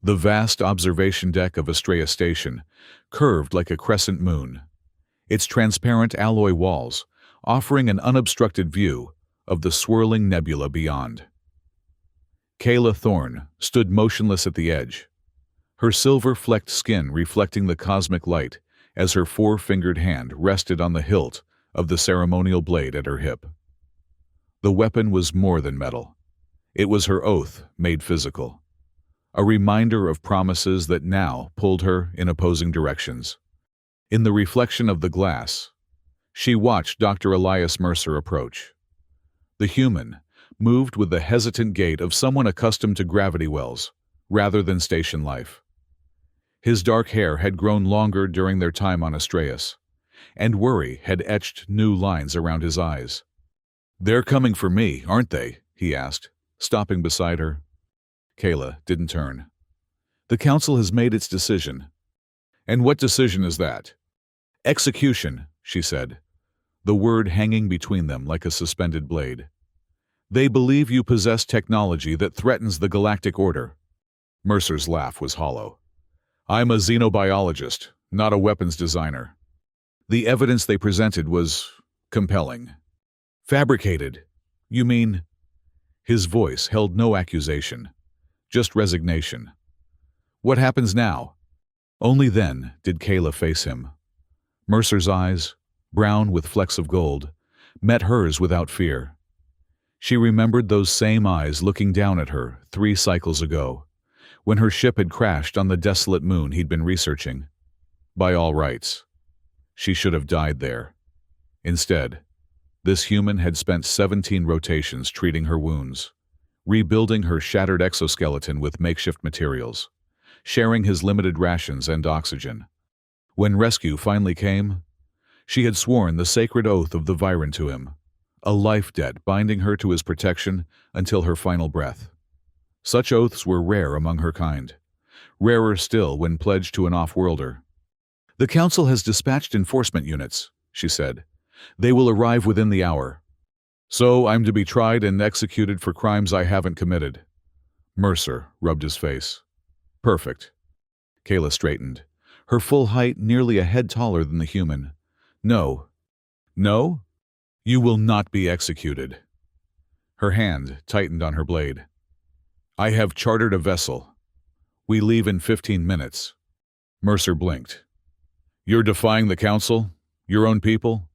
The vast observation deck of Estrella Station curved like a crescent moon, its transparent alloy walls offering an unobstructed view of the swirling nebula beyond. Kayla Thorne stood motionless at the edge, her silver-flecked skin reflecting the cosmic light as her four-fingered hand rested on the hilt of the ceremonial blade at her hip. The weapon was more than metal. It was her oath made physical, a reminder of promises that now pulled her in opposing directions. In the reflection of the glass, she watched Dr. Elias Mercer approach. The human moved with the hesitant gait of someone accustomed to gravity wells rather than station life. His dark hair had grown longer during their time on Estrellas, and worry had etched new lines around his eyes. "They're coming for me, aren't they?" he asked, stopping beside her. Kayla didn't turn. "The council has made its decision." "And what decision is that?" "Execution," she said, the word hanging between them like a suspended blade. "They believe you possess technology that threatens the galactic order." Mercer's laugh was hollow. "I'm a xenobiologist, not a weapons designer." The evidence they presented was compelling. "Fabricated, you mean?" His voice held no accusation, just resignation. "What happens now?" Only then did Kayla face him. Mercer's eyes, brown with flecks of gold, met hers without fear. She remembered those same eyes looking down at her 3 cycles ago, when her ship had crashed on the desolate moon he'd been researching. By all rights, she should have died there. Instead, this human had spent 17 rotations treating her wounds, rebuilding her shattered exoskeleton with makeshift materials, sharing his limited rations and oxygen. When rescue finally came, she had sworn the sacred oath of the Viren to him, a life debt binding her to his protection until her final breath. Such oaths were rare among her kind, rarer still when pledged to an off-worlder. "The Council has dispatched enforcement units," she said. "They will arrive within the hour." "So I'm to be tried and executed for crimes I haven't committed." Mercer rubbed his face. "Perfect." Kayla straightened, her full height nearly a head taller than the human. "No. No? You will not be executed." Her hand tightened on her blade. "I have chartered a vessel. We leave in 15 minutes. Mercer blinked. "You're defying the Council? Your own people?"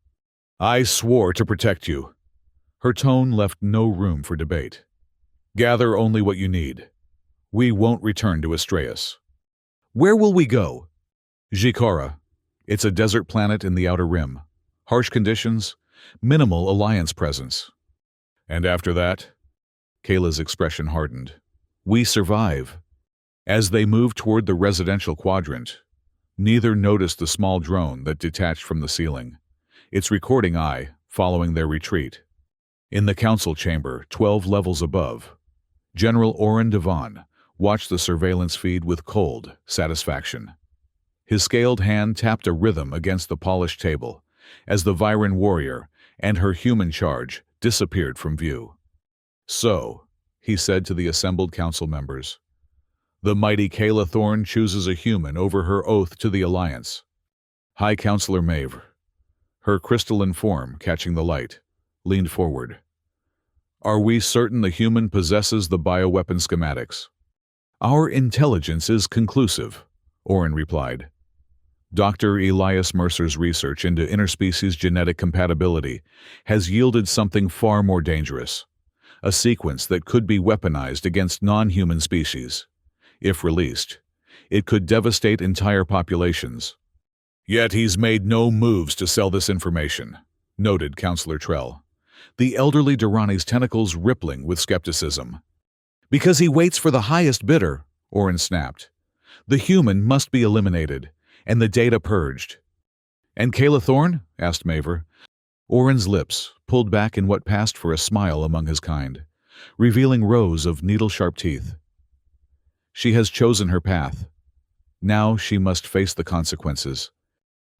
"I swore to protect you." Her tone left no room for debate. "Gather only what you need. We won't return to Estrellas." "Where will we go?" "Jikara. It's a desert planet in the Outer Rim. Harsh conditions, minimal Alliance presence." "And after that?" Kayla's expression hardened. "We survive." As they moved toward the residential quadrant, neither noticed the small drone that detached from the ceiling, its recording eye following their retreat. In the council chamber, 12 levels above, General Oren Devon watched the surveillance feed with cold satisfaction. His scaled hand tapped a rhythm against the polished table as the Viren warrior and her human charge disappeared from view. "So," he said to the assembled council members, "the mighty Kayla Thorne chooses a human over her oath to the Alliance." High Counselor Maeve, her crystalline form catching the light, leaned forward. "Are we certain the human possesses the bioweapon schematics?" "Our intelligence is conclusive," Oren replied. Dr. Elias Mercer's research into interspecies genetic compatibility has yielded something far more dangerous, a sequence that could be weaponized against non-human species. If released, it could devastate entire populations. "Yet he's made no moves to sell this information," noted Counselor Trell, the elderly Durrani's tentacles rippling with skepticism. "Because he waits for the highest bidder," Oren snapped. "The human must be eliminated, and the data purged." "And Kayla Thorne?" asked Maver. Oren's lips pulled back in what passed for a smile among his kind, revealing rows of needle-sharp teeth. "She has chosen her path. Now she must face the consequences."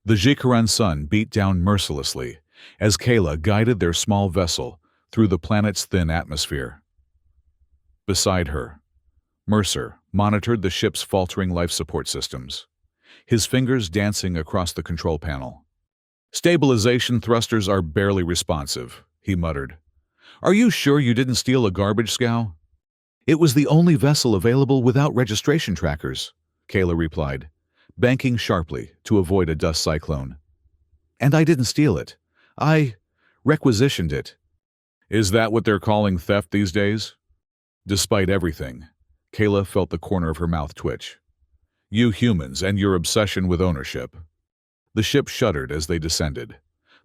The Jikaran sun beat down mercilessly as Kayla guided their small vessel through the planet's thin atmosphere. Beside her, Mercer monitored the ship's faltering life support systems, his fingers dancing across the control panel. "Stabilization thrusters are barely responsive," he muttered. "Are you sure you didn't steal a garbage scow?" "It was the only vessel available without registration trackers," Kayla replied, banking sharply to avoid a dust cyclone. "And I didn't steal it. I requisitioned it." "Is that what they're calling theft these days?" Despite everything, Kayla felt the corner of her mouth twitch. "You humans and your obsession with ownership." The ship shuddered as they descended,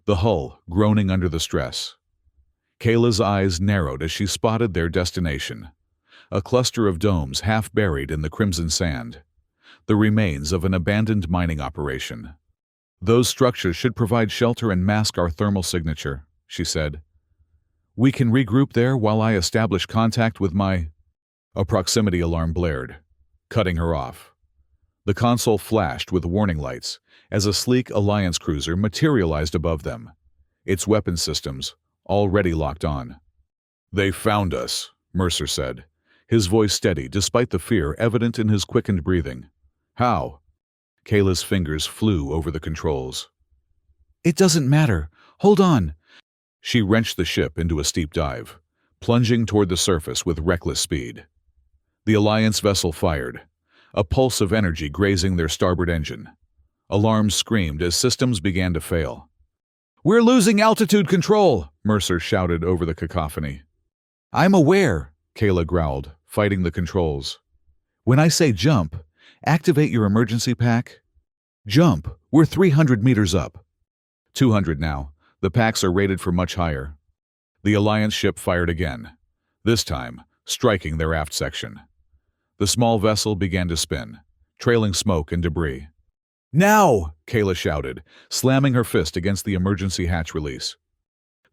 the hull groaning under the stress. Kayla's eyes narrowed as she spotted their destination, a cluster of domes half buried in the crimson sand, the remains of an abandoned mining operation. "Those structures should provide shelter and mask our thermal signature," she said. "We can regroup there while I establish contact with my—" A proximity alarm blared, cutting her off. The console flashed with warning lights as a sleek Alliance cruiser materialized above them, its weapon systems already locked on. "They found us," Mercer said, his voice steady despite the fear evident in his quickened breathing. "How?" Kayla's fingers flew over the controls. "It doesn't matter. Hold on." She wrenched the ship into a steep dive, plunging toward the surface with reckless speed. The Alliance vessel fired, a pulse of energy grazing their starboard engine. Alarms screamed as systems began to fail. "We're losing altitude control," Mercer shouted over the cacophony. "I'm aware," Kayla growled, fighting the controls. "When I say jump, activate your emergency pack." "Jump. We're 300 meters up." 200 now. The packs are rated for much higher." The Alliance ship fired again, this time striking their aft section. The small vessel began to spin, trailing smoke and debris. "Now!" Kayla shouted, slamming her fist against the emergency hatch release.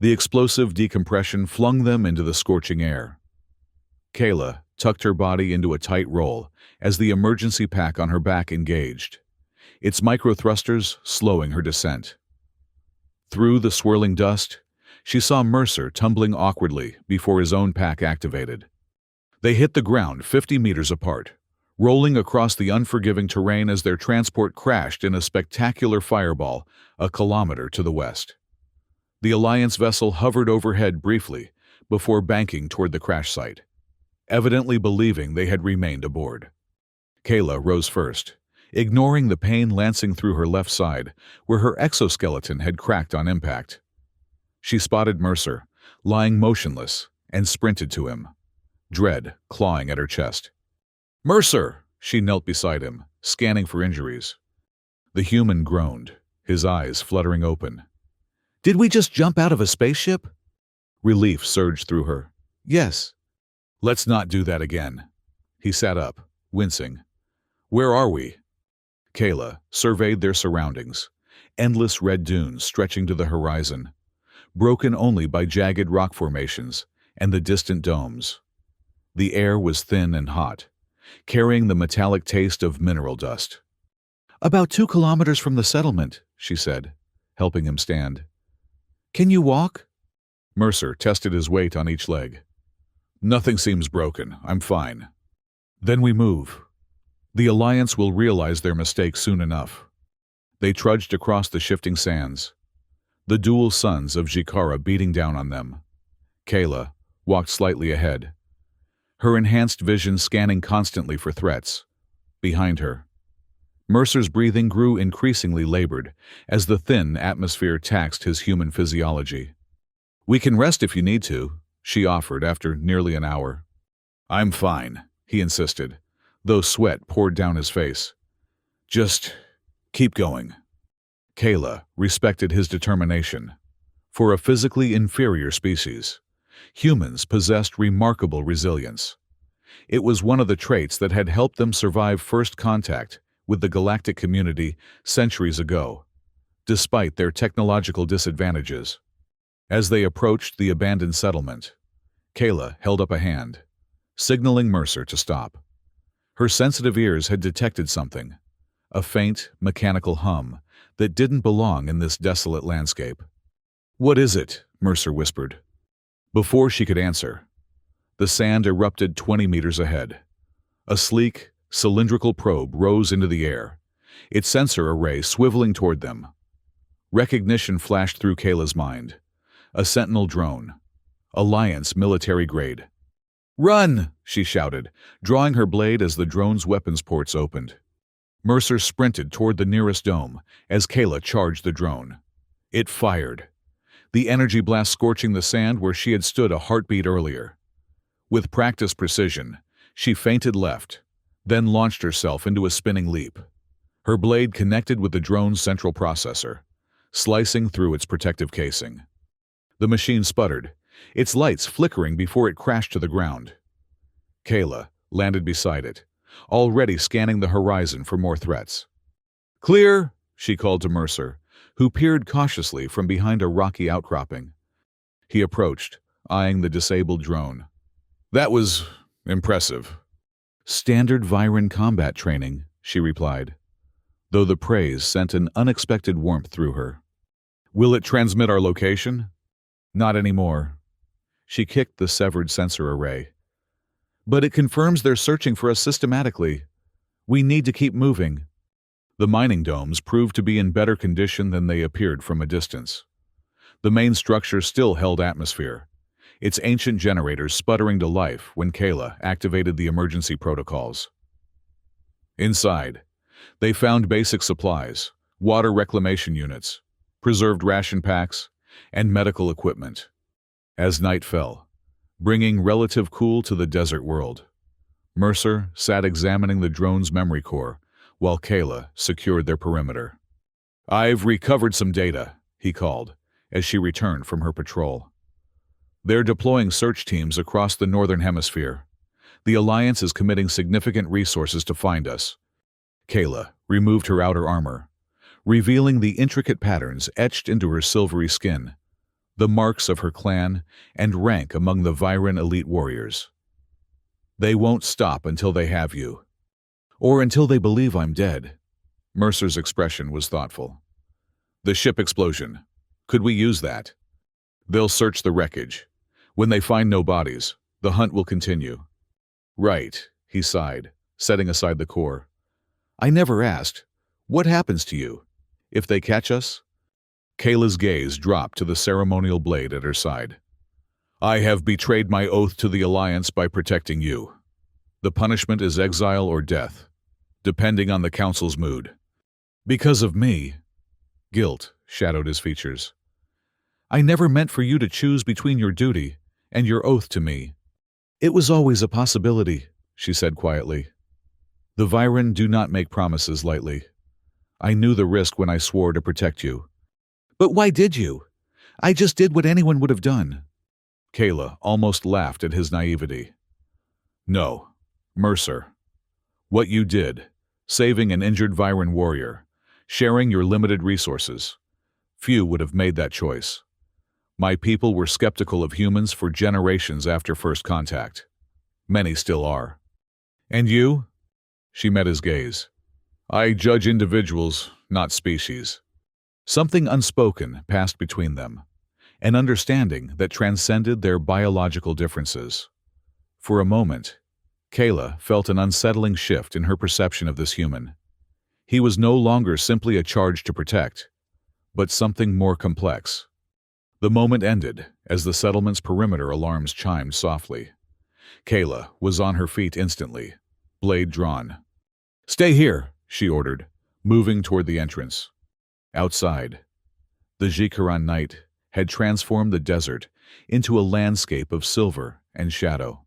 The explosive decompression flung them into the scorching air. Kayla tucked her body into a tight roll as the emergency pack on her back engaged, its micro-thrusters slowing her descent. Through the swirling dust, she saw Mercer tumbling awkwardly before his own pack activated. They hit the ground 50 meters apart, rolling across the unforgiving terrain as their transport crashed in a spectacular fireball a kilometer to the west. The Alliance vessel hovered overhead briefly before banking toward the crash site, evidently believing they had remained aboard. Kayla rose first, ignoring the pain lancing through her left side where her exoskeleton had cracked on impact. She spotted Mercer, lying motionless, and sprinted to him, dread clawing at her chest. "Mercer!" She knelt beside him, scanning for injuries. The human groaned, his eyes fluttering open. "Did we just jump out of a spaceship?" Relief surged through her. "Yes." "Let's not do that again." He sat up, wincing. "Where are we?" Kayla surveyed their surroundings, endless red dunes stretching to the horizon, broken only by jagged rock formations and the distant domes. The air was thin and hot, carrying the metallic taste of mineral dust. "About 2 kilometers from the settlement," she said, helping him stand. "Can you walk?" Mercer tested his weight on each leg. "Nothing seems broken. I'm fine." "Then we move. The Alliance will realize their mistake soon enough." They trudged across the shifting sands, the dual suns of Jikara beating down on them. Kayla walked slightly ahead, her enhanced vision scanning constantly for threats. Behind her, Mercer's breathing grew increasingly labored as the thin atmosphere taxed his human physiology. "We can rest if you need to," she offered after nearly an hour. "I'm fine," he insisted, though sweat poured down his face. "Just keep going." Kayla respected his determination. For a physically inferior species, humans possessed remarkable resilience. It was one of the traits that had helped them survive first contact with the galactic community centuries ago, despite their technological disadvantages. As they approached the abandoned settlement, Kayla held up a hand, signaling Mercer to stop. Her sensitive ears had detected something, a faint, mechanical hum that didn't belong in this desolate landscape. "What is it?" Mercer whispered. Before she could answer, the sand erupted 20 meters ahead, A sleek, cylindrical probe rose into the air, its sensor array swiveling toward them. Recognition flashed through Kayla's mind. A Sentinel drone. Alliance military grade. "Run!" she shouted, drawing her blade as the drone's weapons ports opened. Mercer sprinted toward the nearest dome as Kayla charged the drone. It fired, the energy blast scorching the sand where she had stood a heartbeat earlier. With practiced precision, she feinted left, then launched herself into a spinning leap. Her blade connected with the drone's central processor, slicing through its protective casing. The machine sputtered, its lights flickering before it crashed to the ground. Kayla landed beside it, already scanning the horizon for more threats. "Clear!" she called to Mercer, who peered cautiously from behind a rocky outcropping. He approached, eyeing the disabled drone. "That was impressive." "Standard Viren combat training," she replied, though the praise sent an unexpected warmth through her. "Will it transmit our location?" "Not anymore." She kicked the severed sensor array. "But it confirms they're searching for us systematically. We need to keep moving." The mining domes proved to be in better condition than they appeared from a distance. The main structure still held atmosphere, its ancient generators sputtering to life when Kayla activated the emergency protocols. Inside, they found basic supplies, water reclamation units, preserved ration packs, and medical equipment. As night fell, bringing relative cool to the desert world, Mercer sat examining the drone's memory core while Kayla secured their perimeter. "I've recovered some data," he called, as she returned from her patrol. "They're deploying search teams across the Northern Hemisphere. The Alliance is committing significant resources to find us." Kayla removed her outer armor, revealing the intricate patterns etched into her silvery skin, the marks of her clan and rank among the Viren elite warriors. "They won't stop until they have you. Or until they believe I'm dead." Mercer's expression was thoughtful. "The ship explosion. Could we use that?" "They'll search the wreckage. When they find no bodies, the hunt will continue." "Right," he sighed, setting aside the core. "I never asked. What happens to you? If they catch us?" Kayla's gaze dropped to the ceremonial blade at her side. "I have betrayed my oath to the Alliance by protecting you. The punishment is exile or death, depending on the Council's mood." "Because of me?" Guilt shadowed his features. "I never meant for you to choose between your duty and your oath to me." "It was always a possibility," she said quietly. "The Viren do not make promises lightly. I knew the risk when I swore to protect you." "But why did you? I just did what anyone would have done." Kayla almost laughed at his naivety. "No, Mercer. What you did, saving an injured Viren warrior, sharing your limited resources, few would have made that choice. My people were skeptical of humans for generations after first contact. Many still are." "And you?" She met his gaze. "I judge individuals, not species." Something unspoken passed between them, an understanding that transcended their biological differences. For a moment, Kayla felt an unsettling shift in her perception of this human. He was no longer simply a charge to protect, but something more complex. The moment ended as the settlement's perimeter alarms chimed softly. Kayla was on her feet instantly, blade drawn. "Stay here," she ordered, moving toward the entrance. Outside, the Jikaran night had transformed the desert into a landscape of silver and shadow.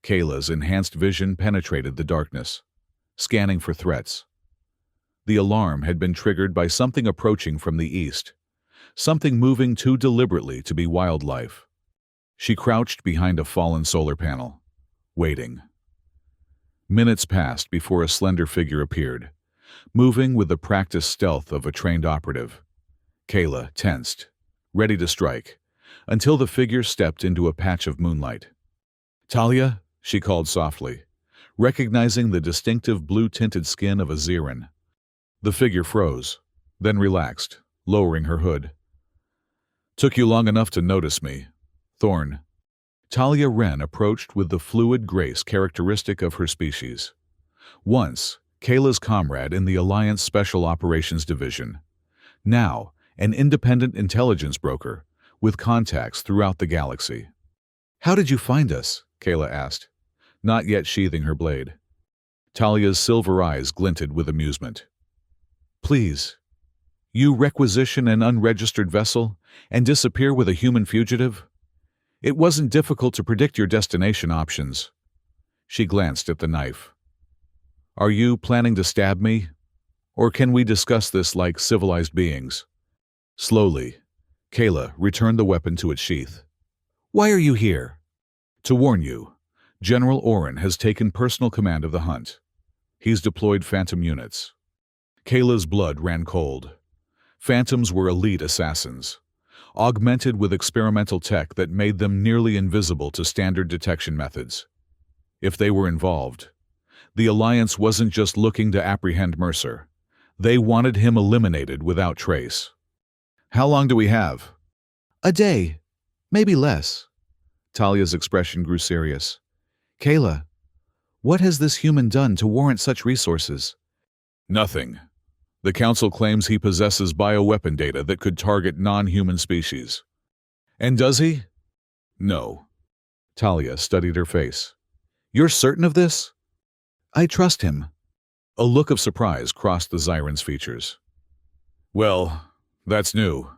Kayla's enhanced vision penetrated the darkness, scanning for threats. The alarm had been triggered by something approaching from the east, something moving too deliberately to be wildlife. She crouched behind a fallen solar panel, waiting. Minutes passed before a slender figure appeared, moving with the practiced stealth of a trained operative. Kayla tensed, ready to strike, until the figure stepped into a patch of moonlight. "Talia," she called softly, recognizing the distinctive blue-tinted skin of a Xiran. The figure froze, then relaxed, lowering her hood. "Took you long enough to notice me, Thorn." Talia Wren approached with the fluid grace characteristic of her species. Once, Kayla's comrade in the Alliance Special Operations Division. Now, an independent intelligence broker, with contacts throughout the galaxy. "How did you find us?" Kayla asked, not yet sheathing her blade. Talia's silver eyes glinted with amusement. "Please, you requisition an unregistered vessel and disappear with a human fugitive? It wasn't difficult to predict your destination options." She glanced at the knife. "Are you planning to stab me? Or can we discuss this like civilized beings?" Slowly, Kayla returned the weapon to its sheath. "Why are you here?" "To warn you, General Oren has taken personal command of the hunt. He's deployed Phantom units." Kayla's blood ran cold. Phantoms were elite assassins, augmented with experimental tech that made them nearly invisible to standard detection methods. If they were involved, the Alliance wasn't just looking to apprehend Mercer. They wanted him eliminated without trace. "How long do we have?" "A day, maybe less." Talia's expression grew serious. "Kayla, what has this human done to warrant such resources?" "Nothing. The Council claims he possesses bioweapon data that could target non-human species." "And does he?" "No." Talia studied her face. "You're certain of this?" "I trust him." A look of surprise crossed the Zyron's features. "Well, that's new."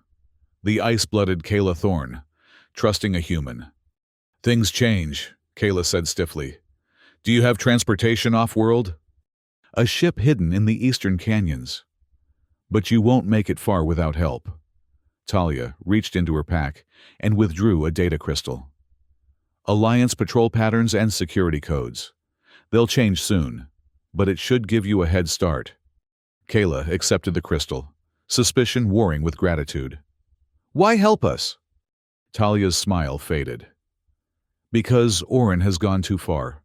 The ice-blooded Kayla Thorne, trusting a human. "Things change," Kayla said stiffly. "Do you have transportation off-world?" "A ship hidden in the eastern canyons. But you won't make it far without help." Talia reached into her pack and withdrew a data crystal. "Alliance patrol patterns and security codes. They'll change soon, but it should give you a head start." Kayla accepted the crystal, suspicion warring with gratitude. "Why help us?" Talia's smile faded. "Because Oren has gone too far.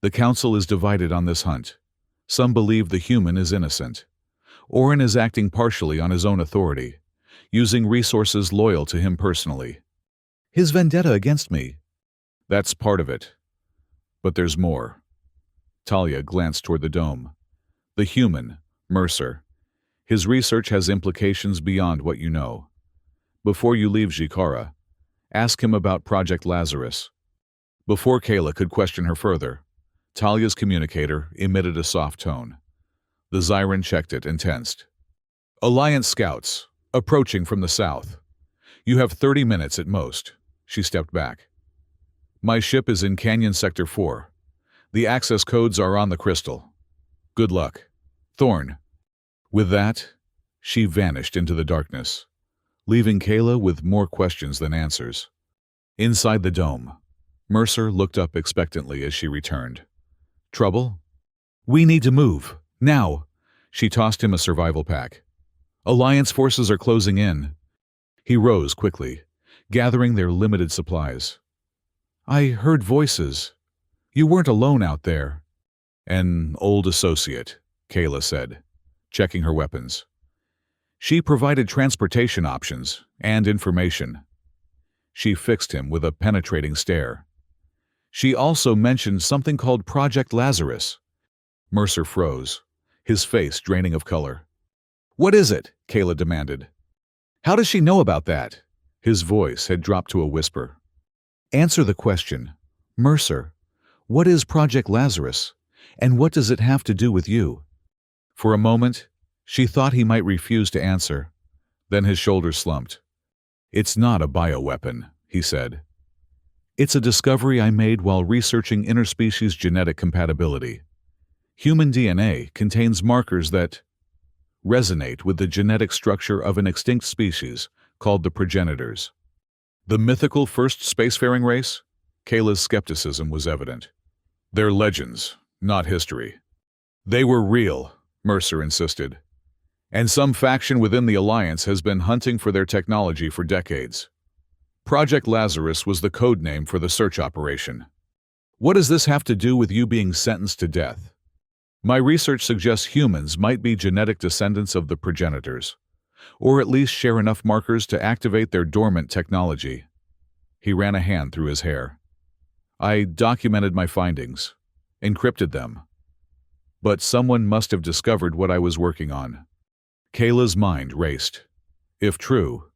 The Council is divided on this hunt. Some believe the human is innocent. Oren is acting partially on his own authority, using resources loyal to him personally. His vendetta against me. That's part of it. But there's more." Talia glanced toward the dome. "The human, Mercer. His research has implications beyond what you know. Before you leave Jikara, ask him about Project Lazarus." Before Kayla could question her further, Talia's communicator emitted a soft tone. The Zyron checked it and tensed. "Alliance scouts, approaching from the south. You have 30 minutes at most." She stepped back. "My ship is in Canyon Sector 4. The access codes are on the crystal. Good luck. Thorne." With that, she vanished into the darkness, leaving Kayla with more questions than answers. Inside the dome, Mercer looked up expectantly as she returned. "Trouble?" "We need to move. Now." She tossed him a survival pack. "Alliance forces are closing in." He rose quickly, gathering their limited supplies. "I heard voices. You weren't alone out there." "An old associate," Kayla said, checking her weapons. "She provided transportation options and information." She fixed him with a penetrating stare. "She also mentioned something called Project Lazarus." Mercer froze, his face draining of color. "What is it?" Kayla demanded. "How does she know about that?" His voice had dropped to a whisper. "Answer the question. Mercer, what is Project Lazarus, and what does it have to do with you?" For a moment, she thought he might refuse to answer. Then his shoulders slumped. "It's not a bioweapon," he said. "It's a discovery I made while researching interspecies genetic compatibility. Human DNA contains markers that resonate with the genetic structure of an extinct species called the progenitors." "The mythical first spacefaring race?" Kayla's skepticism was evident. "They're legends, not history." "They were real," Mercer insisted. "And some faction within the Alliance has been hunting for their technology for decades. Project Lazarus was the code name for the search operation." "What does this have to do with you being sentenced to death?" "My research suggests humans might be genetic descendants of the progenitors, or at least share enough markers to activate their dormant technology." He ran a hand through his hair. I documented my findings, encrypted them. But someone must have discovered what I was working on. Kayla's mind raced. If true,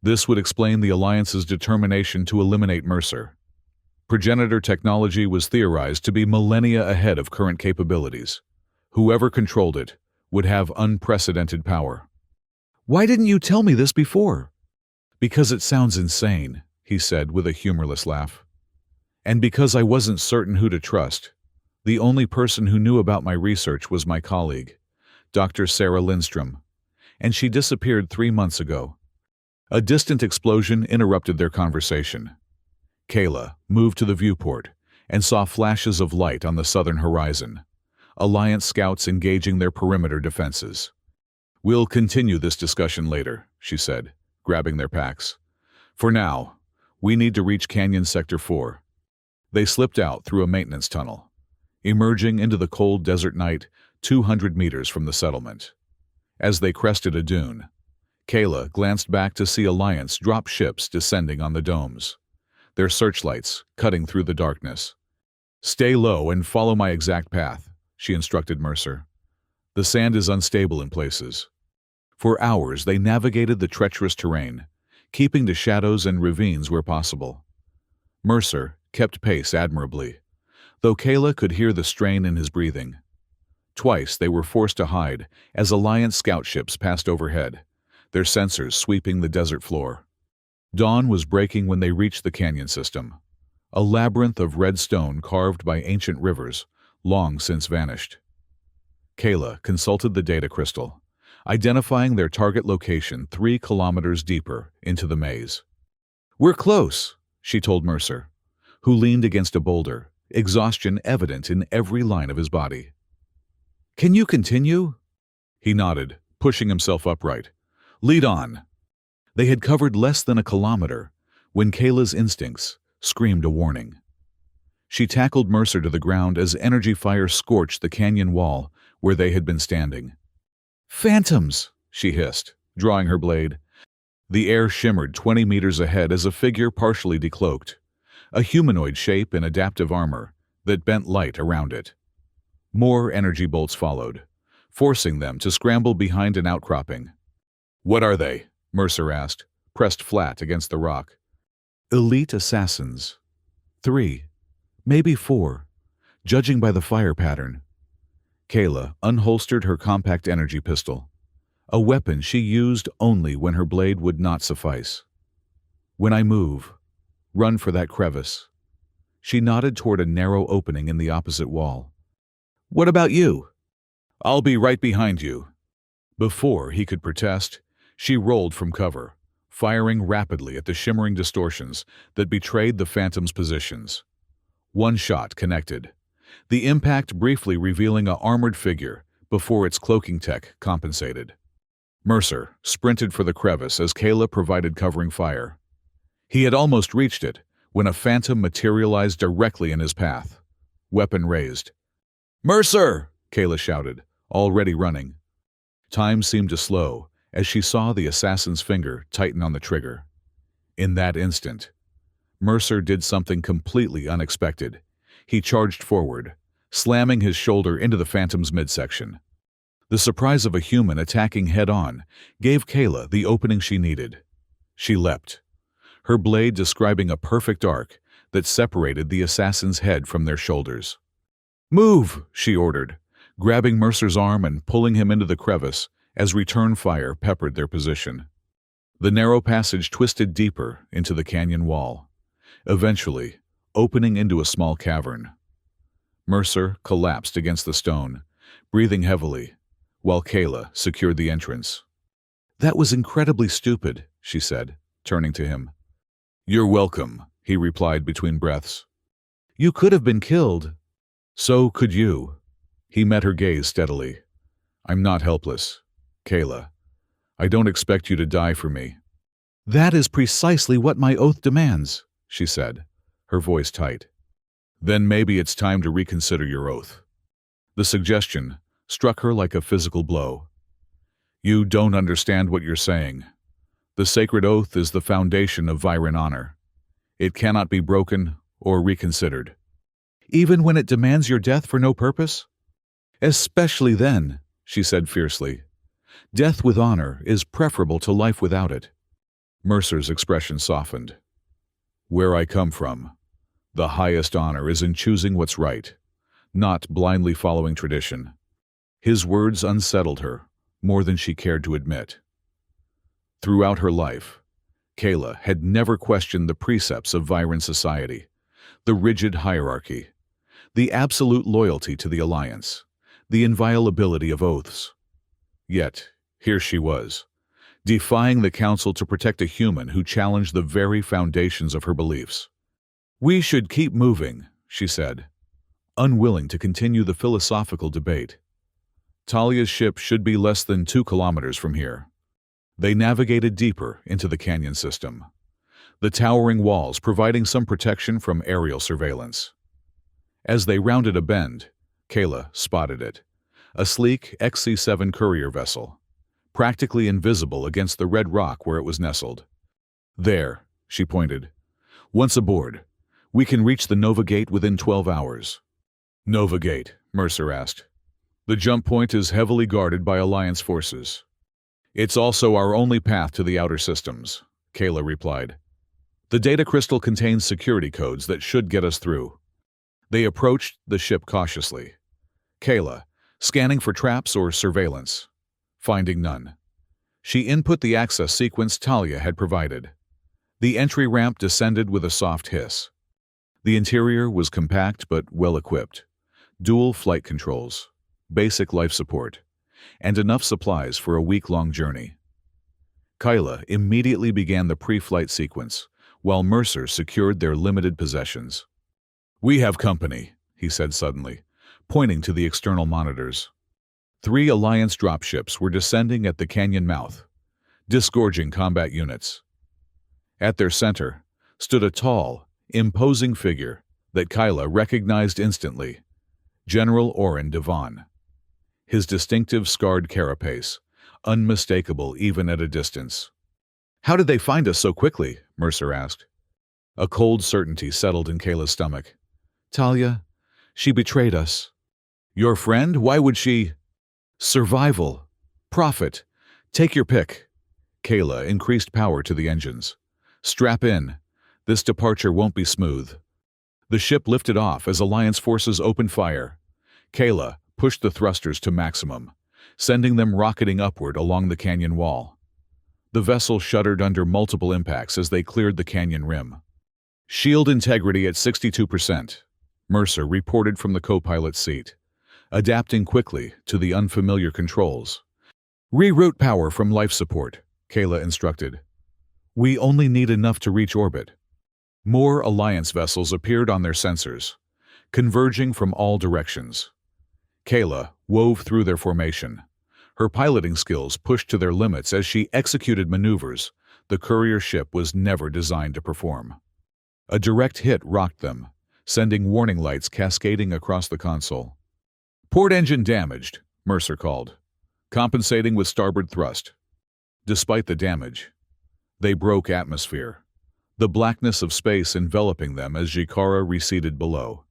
this would explain the Alliance's determination to eliminate Mercer. Progenitor technology was theorized to be millennia ahead of current capabilities. Whoever controlled it would have unprecedented power. Why didn't you tell me this before? Because it sounds insane, he said with a humorless laugh. And because I wasn't certain who to trust. The only person who knew about my research was my colleague, Dr. Sarah Lindstrom, and she disappeared 3 months ago. A distant explosion interrupted their conversation. Kayla moved to the viewport and saw flashes of light on the southern horizon, Alliance scouts engaging their perimeter defenses. We'll continue this discussion later, she said, grabbing their packs. For now, we need to reach Canyon Sector 4. They slipped out through a maintenance tunnel, emerging into the cold desert night 200 meters from the settlement. As they crested a dune, Kayla glanced back to see Alliance drop ships descending on the domes, their searchlights cutting through the darkness. Stay low and follow my exact path, she instructed Mercer. The sand is unstable in places. For hours they navigated the treacherous terrain, keeping to shadows and ravines where possible. Mercer kept pace admirably, though Kayla could hear the strain in his breathing. Twice they were forced to hide as Alliance scout ships passed overhead, their sensors sweeping the desert floor. Dawn was breaking when they reached the canyon system, a labyrinth of red stone carved by ancient rivers, long since vanished. Kayla consulted the data crystal, identifying their target location 3 kilometers deeper into the maze. "We're close," she told Mercer, who leaned against a boulder, exhaustion evident in every line of his body. "Can you continue?" He nodded, pushing himself upright. "Lead on." They had covered less than a kilometer when Kayla's instincts screamed a warning. She tackled Mercer to the ground as energy fire scorched the canyon wall where they had been standing. "Phantoms!" she hissed, drawing her blade. The air shimmered 20 meters ahead as a figure partially decloaked, a humanoid shape in adaptive armor that bent light around it. More energy bolts followed, forcing them to scramble behind an outcropping. "What are they?" Mercer asked, pressed flat against the rock. "Elite assassins. 3, maybe 4, judging by the fire pattern." Kayla unholstered her compact energy pistol, a weapon she used only when her blade would not suffice. "When I move, run for that crevice." She nodded toward a narrow opening in the opposite wall. "What about you?" "I'll be right behind you." Before he could protest, she rolled from cover, firing rapidly at the shimmering distortions that betrayed the Phantom's positions. One shot connected, the impact briefly revealing an armored figure before its cloaking tech compensated. Mercer sprinted for the crevice as Kayla provided covering fire. He had almost reached it when a Phantom materialized directly in his path, weapon raised. "Mercer!" Kayla shouted, already running. Time seemed to slow as she saw the assassin's finger tighten on the trigger. In that instant, Mercer did something completely unexpected. He charged forward, slamming his shoulder into the Phantom's midsection. The surprise of a human attacking head-on gave Kayla the opening she needed. She leapt, her blade describing a perfect arc that separated the assassin's head from their shoulders. "Move!" she ordered, grabbing Mercer's arm and pulling him into the crevice as return fire peppered their position. The narrow passage twisted deeper into the canyon wall, eventually opening into a small cavern. Mercer collapsed against the stone, breathing heavily, while Kayla secured the entrance. "That was incredibly stupid," she said, turning to him. "You're welcome," he replied between breaths. "You could have been killed." "So could you." He met her gaze steadily. "I'm not helpless, Kayla. I don't expect you to die for me." "That is precisely what my oath demands," she said, her voice tight. "Then maybe it's time to reconsider your oath." The suggestion struck her like a physical blow. "You don't understand what you're saying. The sacred oath is the foundation of Viren honor. It cannot be broken or reconsidered? Even when it demands your death for no purpose? Especially then, she said fiercely. Death with honor is preferable to life without it. Mercer's expression softened. Where I come from, the highest honor is in choosing what's right, not blindly following tradition. His words unsettled her more than she cared to admit. Throughout her life, Kayla had never questioned the precepts of Viren society, the rigid hierarchy, the absolute loyalty to the Alliance, the inviolability of oaths. Yet, here she was, defying the Council to protect a human who challenged the very foundations of her beliefs. We should keep moving, she said, unwilling to continue the philosophical debate. Talia's ship should be less than 2 kilometers from here. They navigated deeper into the canyon system, the towering walls providing some protection from aerial surveillance. As they rounded a bend, Kayla spotted it, a sleek XC-7 courier vessel, practically invisible against the red rock where it was nestled. There, she pointed. Once aboard, we can reach the Nova Gate within 12 hours. Nova Gate, Mercer asked. The jump point is heavily guarded by Alliance forces. It's also our only path to the outer systems, Kayla replied. The data crystal contains security codes that should get us through. They approached the ship cautiously. Kayla, scanning for traps or surveillance. Finding none. She input the access sequence Talia had provided. The entry ramp descended with a soft hiss. The interior was compact but well-equipped. Dual flight controls, basic life support, and enough supplies for a week-long journey. Kayla immediately began the pre-flight sequence, while Mercer secured their limited possessions. We have company, he said suddenly, pointing to the external monitors. 3 Alliance dropships were descending at the canyon mouth, disgorging combat units. At their center stood a tall, imposing figure that Kayla recognized instantly, General Oren Devon. His distinctive scarred carapace, unmistakable even at a distance. How did they find us so quickly? Mercer asked. A cold certainty settled in Kayla's stomach. Talia, she betrayed us. Your friend? Why would she? Survival. Profit. Take your pick. Kayla increased power to the engines. Strap in. This departure won't be smooth. The ship lifted off as Alliance forces opened fire. Kayla pushed the thrusters to maximum, sending them rocketing upward along the canyon wall. The vessel shuddered under multiple impacts as they cleared the canyon rim. Shield integrity at 62%, Mercer reported from the co-pilot's seat, adapting quickly to the unfamiliar controls. Reroute power from life support, Kayla instructed. We only need enough to reach orbit. More Alliance vessels appeared on their sensors, converging from all directions. Kayla wove through their formation, her piloting skills pushed to their limits as she executed maneuvers the courier ship was never designed to perform. A direct hit rocked them, sending warning lights cascading across the console. Port engine damaged, Mercer called, compensating with starboard thrust. Despite the damage, they broke atmosphere, the blackness of space enveloping them as Jikara receded below.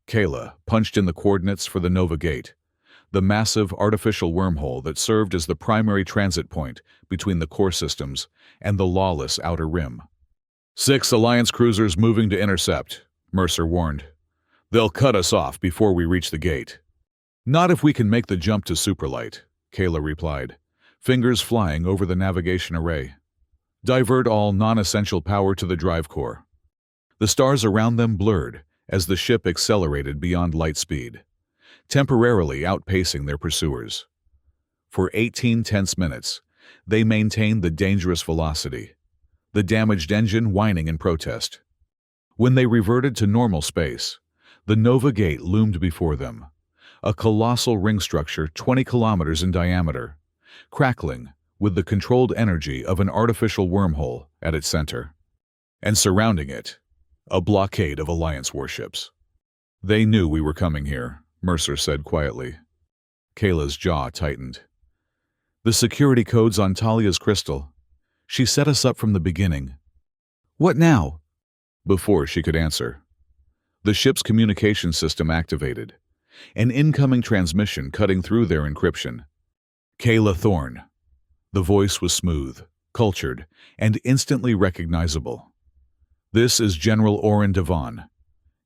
Kayla punched in the coordinates for the Nova Gate, the massive artificial wormhole that served as the primary transit point between the core systems and the lawless outer rim. 6 Alliance cruisers moving to intercept, Mercer warned. They'll cut us off before we reach the gate. Not if we can make the jump to superlight, Kayla replied, fingers flying over the navigation array. Divert all non-essential power to the drive core. The stars around them blurred as the ship accelerated beyond light speed, temporarily outpacing their pursuers. For 18 tense minutes, they maintained the dangerous velocity, the damaged engine whining in protest. When they reverted to normal space, the Nova Gate loomed before them, a colossal ring structure 20 kilometers in diameter, crackling with the controlled energy of an artificial wormhole at its center. And surrounding it, a blockade of Alliance warships. They knew we were coming here, Mercer said quietly. Kayla's jaw tightened. The security codes on Talia's crystal. She set us up from the beginning. What now? Before she could answer, the ship's communication system activated, an incoming transmission cutting through their encryption. Kayla Thorne. The voice was smooth, cultured, and instantly recognizable. This is General Oren Devon.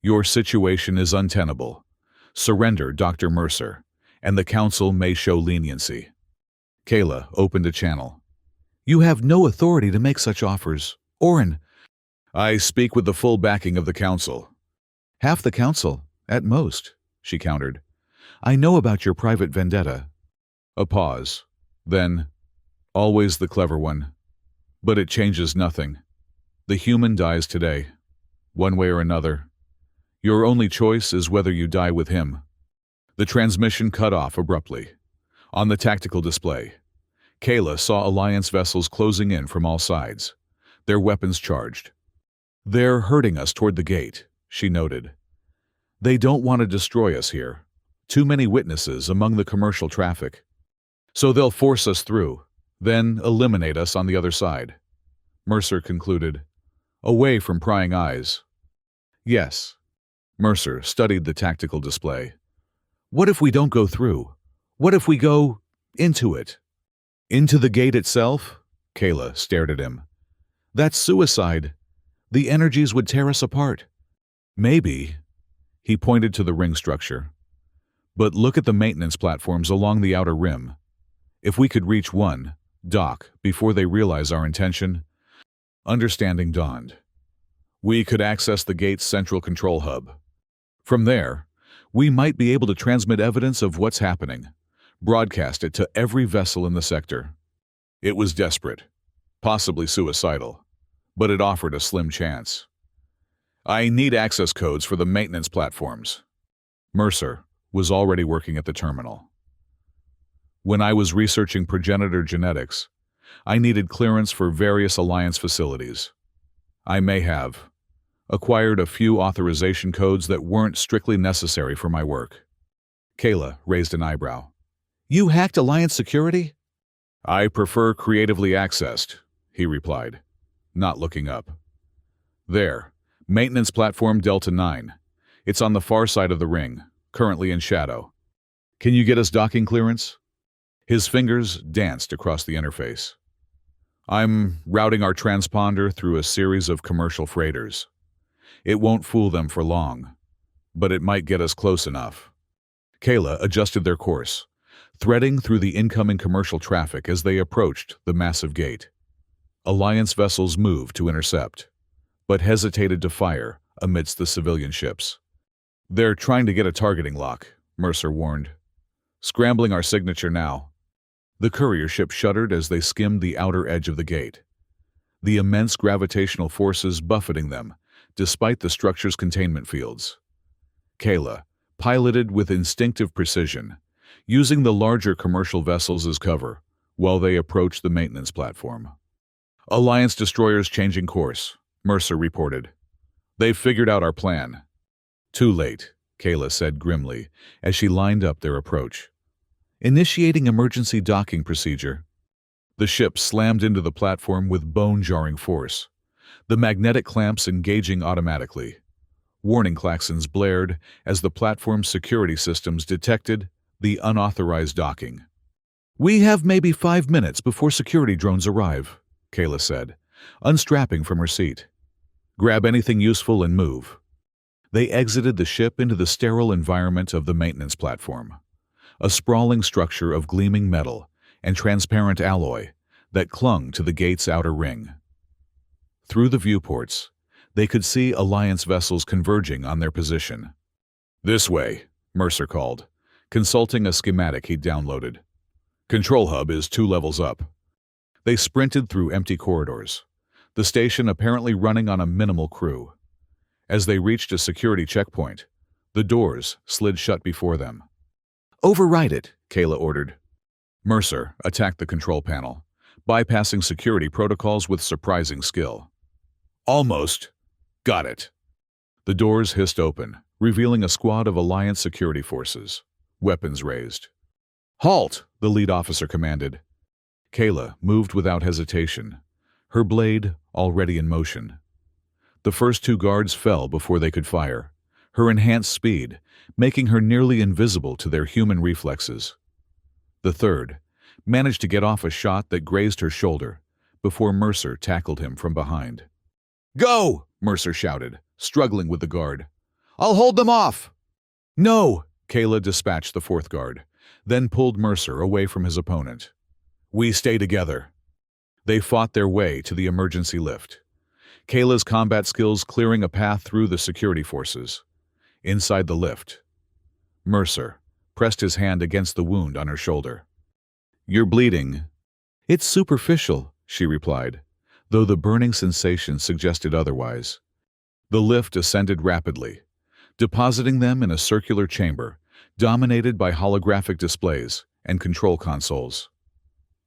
Your situation is untenable. Surrender, Dr. Mercer, and the Council may show leniency. Kayla opened a channel. You have no authority to make such offers. Oren. I speak with the full backing of the Council. Half the Council, at most, she countered. I know about your private vendetta. A pause. Then, always the clever one. But it changes nothing. The human dies today, one way or another. Your only choice is whether you die with him. The transmission cut off abruptly. On the tactical display, Kayla saw Alliance vessels closing in from all sides, their weapons charged. They're herding us toward the gate, she noted. They don't want to destroy us here. Too many witnesses among the commercial traffic. So they'll force us through, then eliminate us on the other side. Mercer concluded, away from prying eyes. Yes. Mercer studied the tactical display. What if we don't go through? What if we go into it? Into the gate itself? Kayla stared at him. That's suicide. The energies would tear us apart. Maybe. He pointed to the ring structure. But look at the maintenance platforms along the outer rim. If we could reach one, dock, before they realize our intention. Understanding dawned. We could access the gate's central control hub. From there, we might be able to transmit evidence of what's happening, broadcast it to every vessel in the sector. It was desperate, possibly suicidal, but it offered a slim chance. I need access codes for the maintenance platforms. Mercer was already working at the terminal. When I was researching progenitor genetics, I needed clearance for various Alliance facilities. I may have acquired a few authorization codes that weren't strictly necessary for my work. Kayla raised an eyebrow. You hacked Alliance security? I prefer creatively accessed, he replied, not looking up. There, maintenance platform Delta 9. It's on the far side of the ring, currently in shadow. Can you get us docking clearance? His fingers danced across the interface. I'm routing our transponder through a series of commercial freighters. It won't fool them for long, but it might get us close enough. Kayla adjusted their course, threading through the incoming commercial traffic as they approached the massive gate. Alliance vessels moved to intercept, but hesitated to fire amidst the civilian ships. They're trying to get a targeting lock, Mercer warned. Scrambling our signature now. The courier ship shuddered as they skimmed the outer edge of the gate, the immense gravitational forces buffeting them, despite the structure's containment fields. Kayla piloted with instinctive precision, using the larger commercial vessels as cover while they approached the maintenance platform. Alliance destroyers changing course, Mercer reported. They've figured out our plan. Too late, Kayla said grimly as she lined up their approach. Initiating emergency docking procedure. The ship slammed into the platform with bone-jarring force, the magnetic clamps engaging automatically. Warning klaxons blared as the platform's security systems detected the unauthorized docking. We have maybe 5 minutes before security drones arrive, Kayla said, unstrapping from her seat. Grab anything useful and move. They exited the ship into the sterile environment of the maintenance platform, a sprawling structure of gleaming metal and transparent alloy that clung to the gate's outer ring. Through the viewports, they could see Alliance vessels converging on their position. This way, Mercer called, consulting a schematic he'd downloaded. Control hub is 2 levels up. They sprinted through empty corridors, the station apparently running on a minimal crew. As they reached a security checkpoint, the doors slid shut before them. Override it, Kayla ordered. Mercer attacked the control panel, bypassing security protocols with surprising skill. Almost. Got it. The doors hissed open, revealing a squad of Alliance security forces, weapons raised. Halt, the lead officer commanded. Kayla moved without hesitation, her blade already in motion. The first two guards fell before they could fire, her enhanced speed making her nearly invisible to their human reflexes. The third managed to get off a shot that grazed her shoulder before Mercer tackled him from behind. "Go!" Mercer shouted, struggling with the guard. "I'll hold them off!" "No!" Kayla dispatched the fourth guard, then pulled Mercer away from his opponent. "We stay together." They fought their way to the emergency lift, Kayla's combat skills clearing a path through the security forces. Inside the lift, Mercer pressed his hand against the wound on her shoulder. "You're bleeding." "It's superficial," she replied, though the burning sensation suggested otherwise. The lift ascended rapidly, depositing them in a circular chamber dominated by holographic displays and control consoles.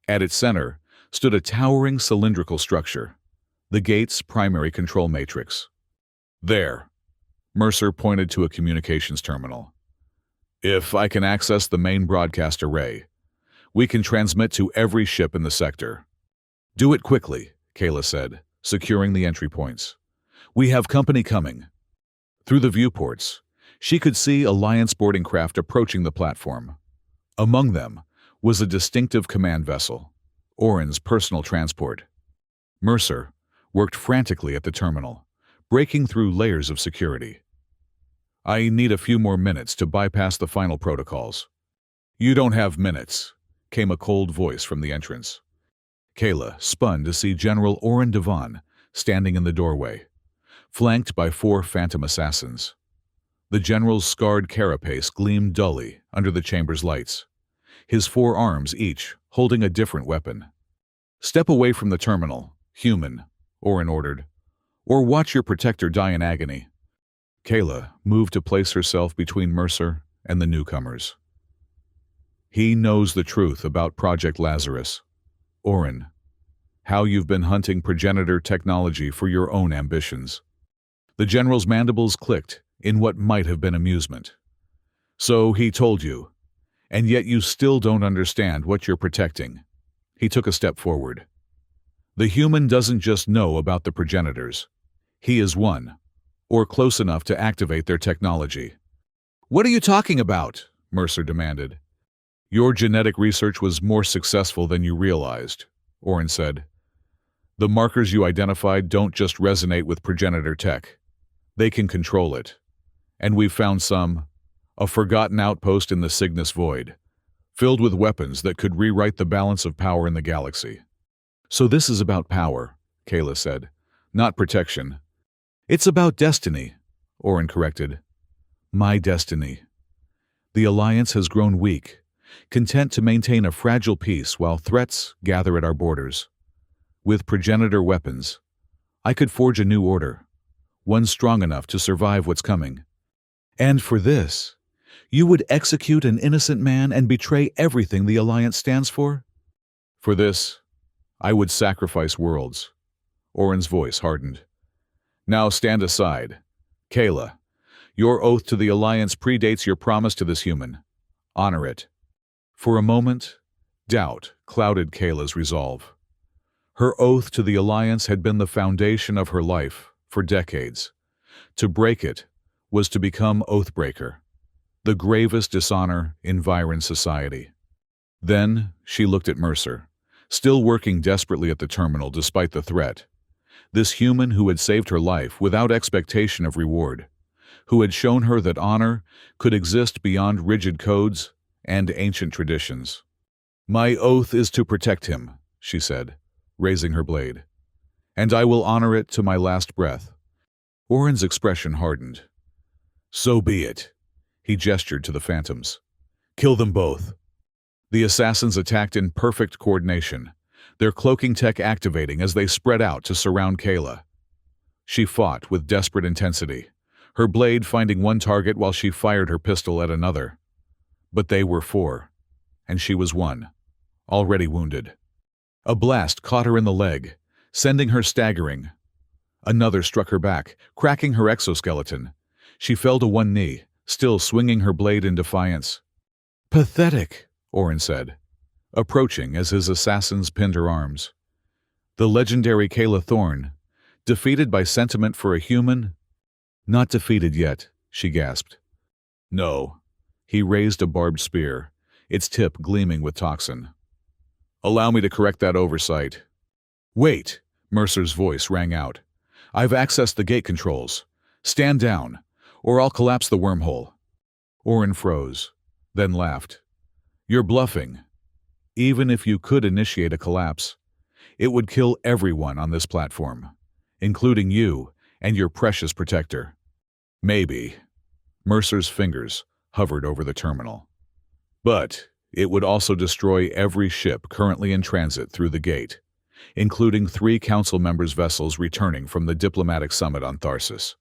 At its center stood a towering cylindrical structure, the gate's primary control matrix. "There," Mercer pointed to a communications terminal. "If I can access the main broadcast array, we can transmit to every ship in the sector." "Do it quickly," Kayla said, securing the entry points. "We have company coming." Through the viewports, she could see Alliance boarding craft approaching the platform. Among them was a distinctive command vessel, Orin's personal transport. Mercer worked frantically at the terminal, breaking through layers of security. "I need a few more minutes to bypass the final protocols." "You don't have minutes," came a cold voice from the entrance. Kayla spun to see General Orin Devon standing in the doorway, flanked by 4 phantom assassins. The general's scarred carapace gleamed dully under the chamber's lights, his 4 arms each holding a different weapon. "Step away from the terminal, human," Orin ordered, "or watch your protector die in agony." Kayla moved to place herself between Mercer and the newcomers. "He knows the truth about Project Lazarus. Orin, how you've been hunting progenitor technology for your own ambitions." The general's mandibles clicked in what might have been amusement. "So he told you, and yet you still don't understand what you're protecting." He took a step forward. "The human doesn't just know about the progenitors. He is one, or close enough to activate their technology." "What are you talking about?" Mercer demanded. "Your genetic research was more successful than you realized," Orin said. "The markers you identified don't just resonate with progenitor tech. They can control it. And we've found some, a forgotten outpost in the Cygnus Void, filled with weapons that could rewrite the balance of power in the galaxy." "So this is about power," Kayla said, "not protection." "It's about destiny," Orin corrected. "My destiny." The Alliance has grown weak, content to maintain a fragile peace while threats gather at our borders. With progenitor weapons, I could forge a new order, one strong enough to survive what's coming. And for this, you would execute an innocent man and betray everything the Alliance stands for? "For this, I would sacrifice worlds." Orin's voice hardened. "Now stand aside. Kayla, your oath to the Alliance predates your promise to this human. Honor it." For a moment, doubt clouded Kayla's resolve. Her oath to the Alliance had been the foundation of her life for decades. To break it was to become oathbreaker, the gravest dishonor in Viren society. Then she looked at Mercer, still working desperately at the terminal despite the threat. This human who had saved her life without expectation of reward, who had shown her that honor could exist beyond rigid codes and ancient traditions. "My oath is to protect him," she said, raising her blade. "And I will honor it to my last breath." Orin's expression hardened. "So be it." He gestured to the phantoms. "Kill them both." The assassins attacked in perfect coordination, their cloaking tech activating as they spread out to surround Kayla. She fought with desperate intensity, her blade finding one target while she fired her pistol at another. But they were 4, and she was 1, already wounded. A blast caught her in the leg, sending her staggering. Another struck her back, cracking her exoskeleton. She fell to one knee, still swinging her blade in defiance. "Pathetic," Orin said, approaching as his assassins pinned her arms. "The legendary Kayla Thorne, Defeated by sentiment for a human? Not defeated yet, she gasped. No. He raised a barbed spear, its tip gleaming with toxin. Allow me to correct that oversight. Wait, Mercer's voice rang out. I've accessed the gate controls. Stand down, or I'll collapse the wormhole. Orin froze, then laughed. You're bluffing. Even if you could initiate a collapse, it would kill everyone on this platform, including you and your precious protector. Maybe. Mercer's fingers hovered over the terminal. But it would also destroy every ship currently in transit through the gate, including 3 council members' vessels returning from the diplomatic summit on Tharsis.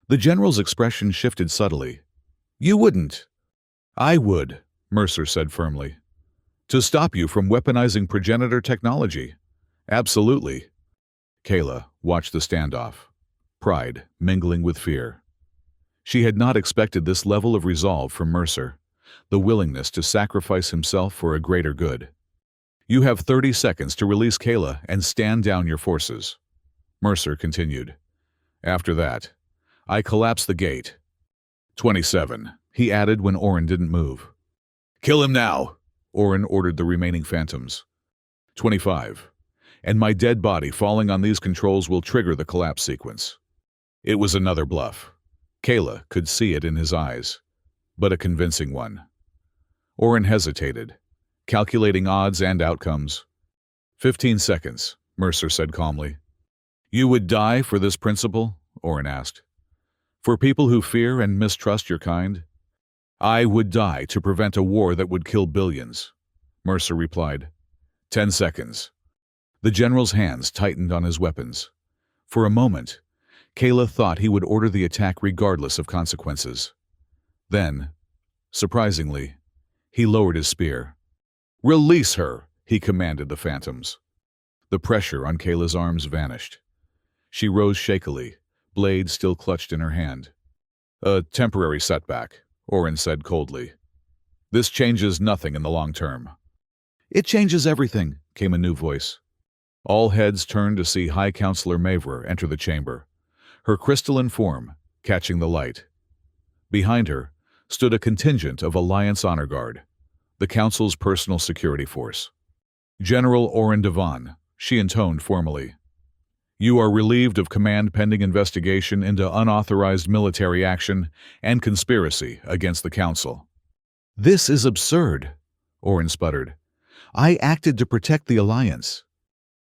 The general's expression shifted subtly. You wouldn't. I would, Mercer said firmly. To stop you from weaponizing progenitor technology. Absolutely. Kayla watched the standoff, pride mingling with fear. She had not expected this level of resolve from Mercer, the willingness to sacrifice himself for a greater good. You have 30 seconds to release Kayla and stand down your forces. Mercer continued. After that, I collapse the gate. 27, he added when Orin didn't move. Kill him now, Orin ordered the remaining phantoms. 25, and my dead body falling on these controls will trigger the collapse sequence. It was another bluff. Kayla could see it in his eyes, but a convincing one. Orin hesitated, calculating odds and outcomes. 15 seconds, Mercer said calmly. You would die for this principle? Orin asked. For people who fear and mistrust your kind? I would die to prevent a war that would kill billions, Mercer replied. 10 seconds. The general's hands tightened on his weapons. For a moment, Kayla thought he would order the attack regardless of consequences. Then, surprisingly, he lowered his spear. Release her, he commanded the phantoms. The pressure on Kayla's arms vanished. She rose shakily, blade still clutched in her hand. A temporary setback, Orin said coldly. This changes nothing in the long term. It changes everything, came a new voice. All heads turned to see High Counselor Mavra enter the chamber, her crystalline form catching the light. Behind her stood a contingent of Alliance Honor Guard, the Council's personal security force. General Orin Devon, she intoned formally. You are relieved of command pending investigation into unauthorized military action and conspiracy against the Council. This is absurd, Orin sputtered. I acted to protect the Alliance.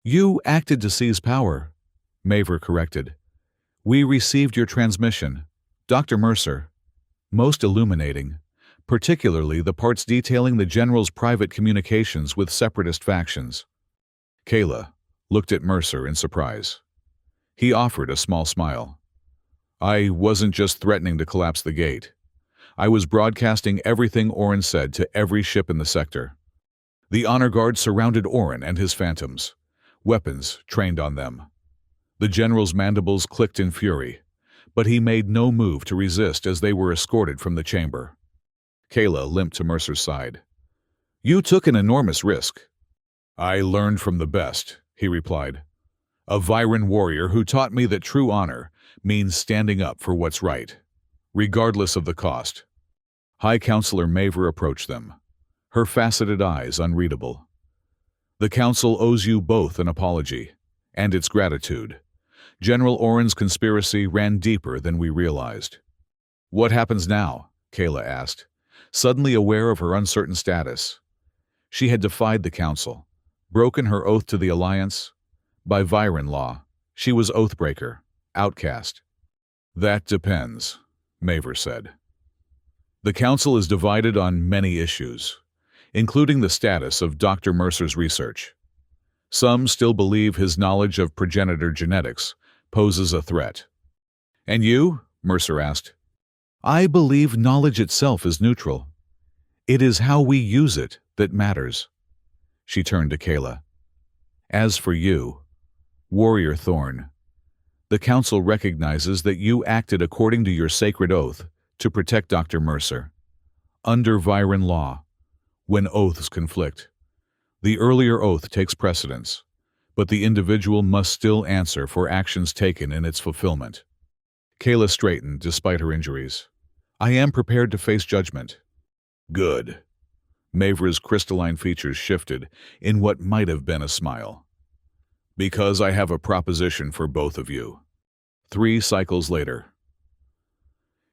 You acted to seize power, Mavra corrected. We received your transmission, Dr. Mercer. Most illuminating, particularly the parts detailing the General's private communications with separatist factions. Kayla looked at Mercer in surprise. He offered a small smile. I wasn't just threatening to collapse the gate. I was broadcasting everything Orin said to every ship in the sector. The honor guard surrounded Orin and his phantoms, weapons trained on them. The general's mandibles clicked in fury, but he made no move to resist as they were escorted from the chamber. Kayla limped to Mercer's side. You took an enormous risk. I learned from the best, he replied. A Viren warrior who taught me that true honor means standing up for what's right, regardless of the cost. High Counselor Mavra approached them, her faceted eyes unreadable. The Council owes you both an apology, and its gratitude. General Orin's conspiracy ran deeper than we realized. What happens now? Kayla asked, suddenly aware of her uncertain status. She had defied the Council, broken her oath to the Alliance. By Viren law, she was oathbreaker, outcast. That depends, Mavra said. The Council is divided on many issues, including the status of Dr. Mercer's research. Some still believe his knowledge of progenitor genetics poses a threat. And you? Mercer asked. I believe knowledge itself is neutral. It is how we use it that matters. She turned to Kayla. As for you, Warrior Thorn, the Council recognizes that you acted according to your sacred oath to protect Dr. Mercer. Under Viren law, when oaths conflict, the earlier oath takes precedence, but the individual must still answer for actions taken in its fulfillment. Kayla straightened despite her injuries. I am prepared to face judgment. Good. Mavra's crystalline features shifted in what might have been a smile. Because I have a proposition for both of you. 3 cycles later.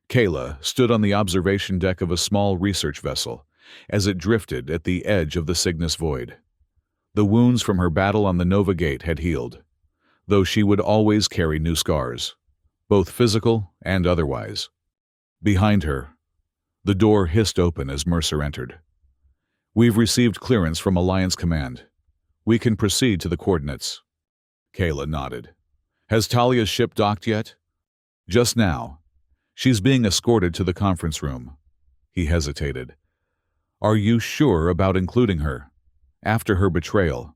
Kayla stood on the observation deck of a small research vessel as it drifted at the edge of the Cygnus void. The wounds from her battle on the Nova Gate had healed, though she would always carry new scars, both physical and otherwise. Behind her, the door hissed open as Mercer entered. We've received clearance from Alliance Command. We can proceed to the coordinates. Kayla nodded. Has Talia's ship docked yet? Just now. She's being escorted to the conference room. He hesitated. Are you sure about including her? After her betrayal.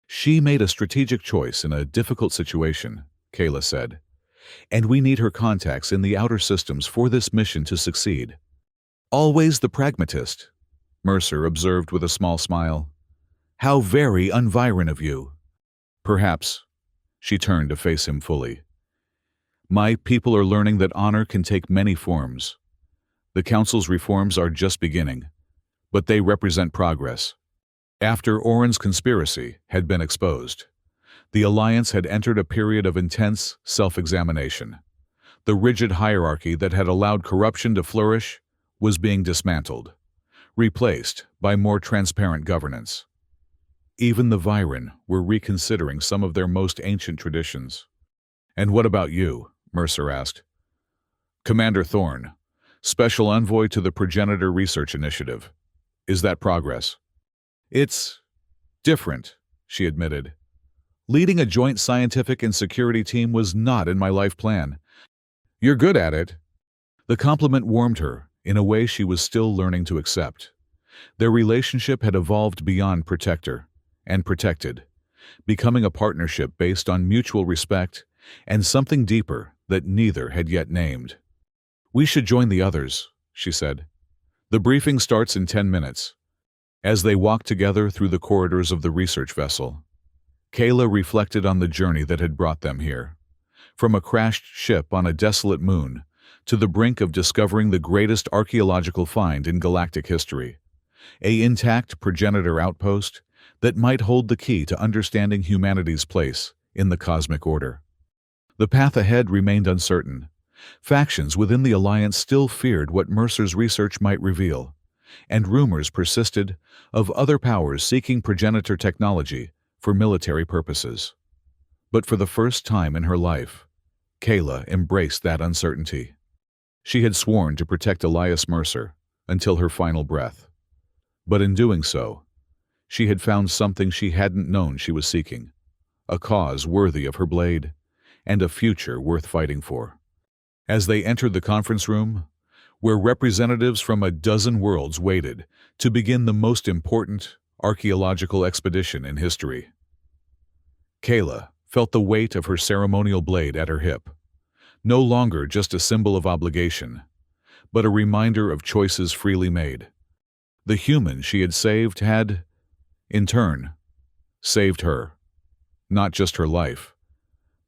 She made a strategic choice in a difficult situation, Kayla said. And we need her contacts in the outer systems for this mission to succeed. Always the pragmatist, Mercer observed with a small smile. How very unviron of you. Perhaps. She turned to face him fully. My people are learning that honor can take many forms. The Council's reforms are just beginning, but they represent progress. After Oren's conspiracy had been exposed, the Alliance had entered a period of intense self-examination. The rigid hierarchy that had allowed corruption to flourish was being dismantled, replaced by more transparent governance. Even the Viren were reconsidering some of their most ancient traditions. And what about you? Mercer asked. Commander Thorne, Special Envoy to the Progenitor Research Initiative. Is that progress? It's different, she admitted. Leading a joint scientific and security team was not in my life plan. You're good at it. The compliment warmed her in a way she was still learning to accept. Their relationship had evolved beyond protector and protected, becoming a partnership based on mutual respect and something deeper that neither had yet named. We should join the others, she said. The briefing starts in 10 minutes. As they walked together through the corridors of the research vessel, Kayla reflected on the journey that had brought them here. From a crashed ship on a desolate moon to the brink of discovering the greatest archaeological find in galactic history, an intact progenitor outpost that might hold the key to understanding humanity's place in the cosmic order. The path ahead remained uncertain. Factions within the Alliance still feared what Mercer's research might reveal, and rumors persisted of other powers seeking progenitor technology for military purposes. But for the first time in her life, Kayla embraced that uncertainty. She had sworn to protect Elias Mercer until her final breath. But in doing so, she had found something she hadn't known she was seeking, a cause worthy of her blade, and a future worth fighting for. As they entered the conference room, where representatives from a dozen worlds waited to begin the most important archaeological expedition in history, Kayla felt the weight of her ceremonial blade at her hip, no longer just a symbol of obligation, but a reminder of choices freely made. The human she had saved had, in turn, saved her, not just her life,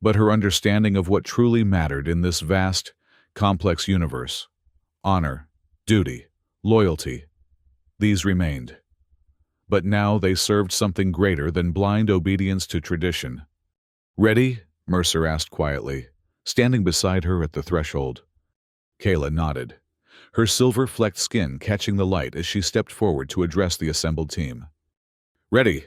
but her understanding of what truly mattered in this vast, complex universe. Honor, duty, loyalty, these remained. But now they served something greater than blind obedience to tradition. Ready? Mercer asked quietly, standing beside her at the threshold. Kayla nodded, her silver-flecked skin catching the light as she stepped forward to address the assembled team. Ready,